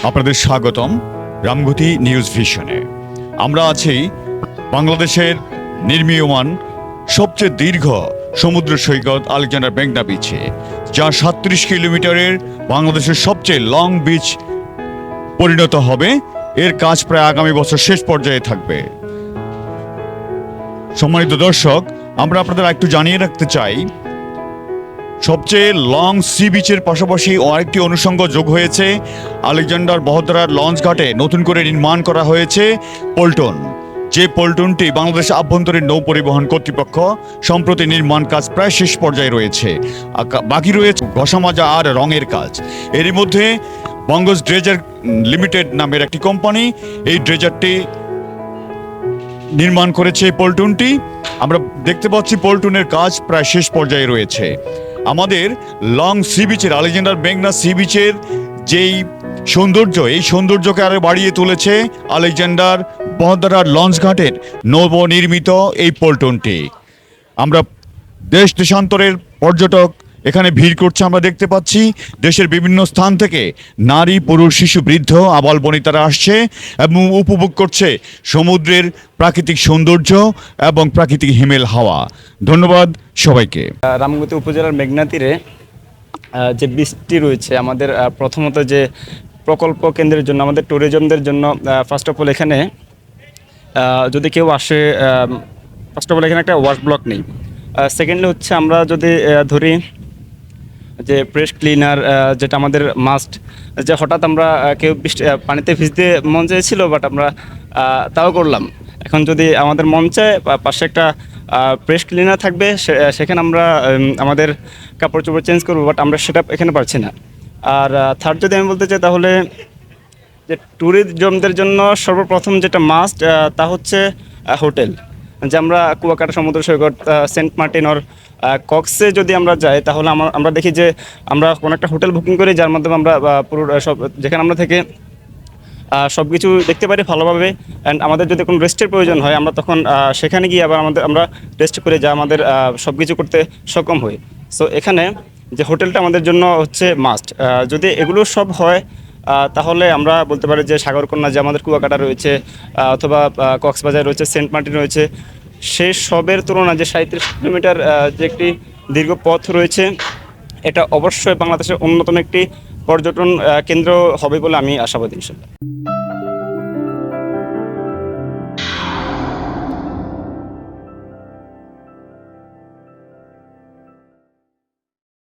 আপনাদের স্বাগতম রামগতি নিউজ ভিশনে। আমরা আছি বাংলাদেশের নির্মীয়মান সবচেয়ে দীর্ঘ সমুদ্র সৈকত আলেকজান্ডার মেঘনা বিচে, যা 37 কিলোমিটারের বাংলাদেশের সবচেয়ে লং বিচ পরিণত হবে। এর কাজ প্রায় আগামী বছর শেষ পর্যায়ে থাকবে। সম্মানিত দর্শক, আমরা আপনাদের একটু জানিয়ে রাখতে চাই, সবচেয়ে লং সি বিচের পাশাপাশি আরেকটি অনুষঙ্গ যোগ হয়েছে। আলেকজান্ডার বহদ্দারার লঞ্চ ঘাটে নতুন করে নির্মাণ করা হয়েছে পল্টন, যে পল্টনটি বাংলাদেশ আভ্যন্তরীণ নৌ পরিবহন কর্তৃপক্ষ সম্প্রতি নির্মাণ কাজ প্রায় শেষ পর্যায়ে রয়েছে। বাকি রয়েছে ঘষা মাজা আর রঙের কাজ। এরই মধ্যে বঙ্গজ ড্রেজার লিমিটেড নামের একটি কোম্পানি এই ড্রেজারটি নির্মাণ করেছে পল্টনটি। আমরা দেখতে পাচ্ছি পল্টনের কাজ প্রায় শেষ পর্যায়ে রয়েছে। আমাদের লং সি বিচের আলেকজান্ডার মেঘনা সি বিচের যেই সৌন্দর্য, এই সৌন্দর্যকে আরো বাড়িয়ে তুলেছে আলেকজান্ডার বহদ্দারার লঞ্চ ঘাটের নবনির্মিত এই পল্টনটি। আমরা দেশ দেশান্তরের পর্যটক এখানে ভিড় করছে আমরা দেখতে পাচ্ছি। দেশের বিভিন্ন স্থান থেকে নারী, পুরুষ, শিশু, বৃদ্ধ, আবাল বনিতারা আসছে এবং উপভোগ করছে সমুদ্রের প্রাকৃতিক সৌন্দর্য এবং প্রাকৃতিক হিমেল হাওয়া। ধন্যবাদ সবাইকে। রামগতি উপজেলার মেঘনা তীরে যে বীজটি রয়েছে আমাদের, প্রথমত যে প্রকল্প কেন্দ্রের জন্য আমাদের ট্যুরিজমদের জন্য ফার্স্ট অফ অল এখানে যদি কেউ আসে, ফার্স্ট অফ অল এখানে একটা ওয়াশ ব্লক নেই। সেকেন্ডলি হচ্ছে আমরা যদি ধরি যে ফ্রেশ ক্লিনার, যেটা আমাদের মাস্ট, যে হঠাৎ আমরা কেউ পানিতে ভিজতে মন চেয়েছিল, বাট আমরা তাও করলাম। এখন যদি আমাদের মন চায় পাশে একটা ফ্রেশ ক্লিনার থাকবে, সেখানে আমরা আমাদের কাপড় চোপড় চেঞ্জ করবো, বাট আমরা সেটা এখানে পারছি না। আর থার্ড যদি আমি বলতে চাই, তাহলে যে ট্যুরিজমদের জন্য সর্বপ্রথম যেটা মাস্ট, তা হচ্ছে হোটেল। যে আমরা কুয়াকাটা সমুদ্র সৈকত, সেন্ট মার্টিন ওর কক্সে যদি আমরা যাই, তাহলে আমরা দেখি যে আমরা কোনো একটা হোটেল বুকিং করি, যার মাধ্যমে আমরা পুরো সব, যেখানে আমরা থেকে সব কিছু দেখতে পারি ভালোভাবে। অ্যান্ড আমাদের যদি কোনো রেস্টের প্রয়োজন হয়, আমরা তখন সেখানে গিয়ে আবার আমরা রেস্ট করে যা আমাদের সব কিছু করতে সক্ষম হই। সো এখানে যে হোটেলটা আমাদের জন্য হচ্ছে মাস্ট। যদি এগুলো সব হয়, তাহলে আমরা বলতে পারি যে সাগরকন্যা, যে আমাদের কুয়াকাটা রয়েছে, অথবা কক্সবাজার রয়েছে, সেন্ট মার্টিন রয়েছে, সেই সবের তুলনায় যে 37 কিলোমিটার যে একটি দীর্ঘ পথ রয়েছে, এটা অবশ্যই বাংলাদেশের অন্যতম একটি পর্যটন কেন্দ্র হবে বলে আমি আশাবাদী। ইনশাআল্লাহ।